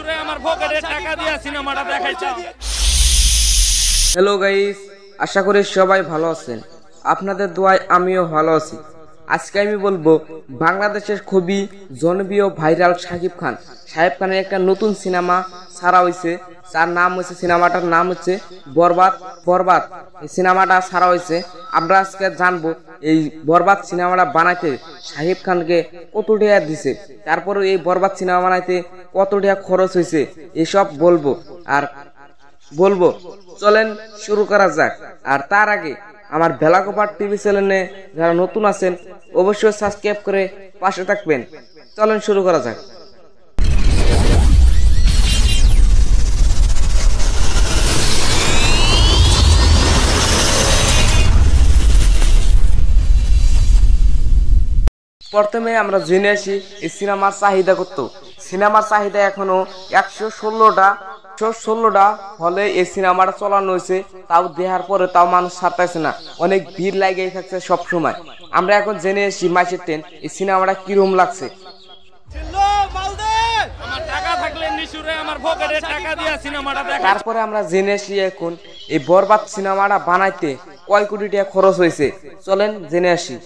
নিশুরে আমার পকেটে টাকা দিয়া সিনেমাটা দেখাইছো। হ্যালো গাইস, আশা করি সবাই ভালো আছেন। আপনাদের দোয়ায় আমিও ভালো আছি। আজকে আমি বলবো বাংলাদেশের খুবই জনপ্রিয় ভাইরাল শাকিব খানের একটা নতুন সিনেমা ছাড়া হয়েছে। তার নাম হচ্ছে, সিনেমাটার নাম হচ্ছে বরবাদ। এই সিনেমাটা ছাড়া হয়েছে। আমরা আজকে জানবো এই বরবাদ সিনেমাটা বানাইতে শাকিব খানকে কত টাকা দিছে, তারপরে এই বরবাদ সিনেমা বানাইতে কত টাকা খরচ হয়েছে, এসব বলবো। চলেন শুরু করা যাক। আর তার আগে আমার বেলাকোপার টিভি চ্যানেলে যারা নতুন আছেন অবশ্যই সাবস্ক্রাইব করে পাশে থাকবেন। চলেন শুরু করা যাক। প্রথমে আমরা জেনে আসি এই সিনেমার চাহিদা কত। সিনেমার চাহিদা এখনো 116টা হলে এই সিনেমাটা চালানো হয়েছে। তাও দেখার পরে তাও মানুষ ছাড়তেছে না, অনেক ভিড় লাগিয়ে থাকছে সব সময়। আমরা এখন জেনে আসি মাইসের ট্রেন এই সিনেমাটা কিরকম লাগছে। তারপরে আমরা জেনে আসি এখন এই বরবাদ সিনেমাটা বানাইতে কয় কোটি টাকা খরচ হয়েছে। চলেন জেনে আসি।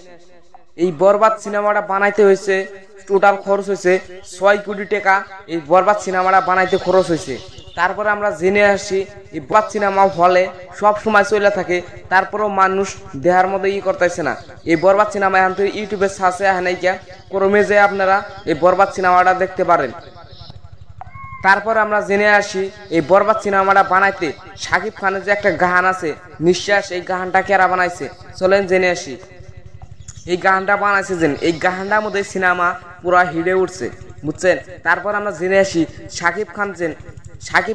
এই বরবাদ সিনেমাটা বানাইতে হয়েছে, টোটাল খরচ হয়েছে 6 কোটি টাকা। এই বরবাদ সিনেমাটা বানাইতে খরচ হয়েছে। তারপরে আমরা জেনে আসি এই বরবাদ সিনেমা হলে সব সময় চলে থাকে, তারপরেও মানুষ দেহার মধ্যে করতেছে না। এই বরবাদ সিনেমা এখন তো ইউটিউবে সার্চে হানাইকা ক্রমে যে আপনারা এই বরবাদ সিনেমাটা দেখতে পারেন। তারপর আমরা জেনে আসি এই বরবাদ সিনেমাটা বানাইতে শাকিব খানের যে একটা গান আছে নিঃশ্বাস, এই গানটা কেরা বানাইছে চলেন জেনে আসি। এই গানটা বানাইছে এই গানটার মধ্যে সিনেমা পুরা হিড়ে উঠছে, বুঝছেন। তারপর আমরা জেনে আসি শাকিব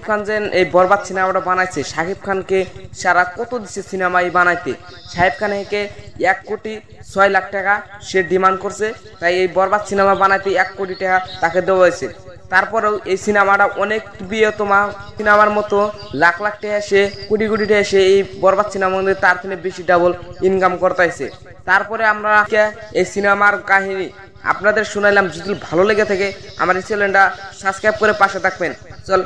খান এই বরবাদ সিনেমাটা বানাইছে। শাকিব খানকে সারা কত দিচ্ছে সিনেমা এই বানাইতে। শাকিব খানকে 1,06,00,000 টাকা সে ডিমান্ড করছে, তাই এই বরবাদ সিনেমা বানাইতে 1 কোটি টাকা তাকে দেওয়া হয়েছে। তারপরেও এই সিনেমাটা অনেক প্রিয়তমা সিনেমার মতো লাখ টাকা সে কোটি টাকা সে এই বরবাদ সিনেমার মধ্যে তার থেকে বেশি ডাবল ইনকাম করতেছে। তারপরে আমরা এই সিনেমার কাহিনী আপনাদের শোনাইলাম। যদি ভালো লেগে থাকে আমার এই চ্যানেলটা সাবস্ক্রাইব করে পাশে থাকবেন। চল।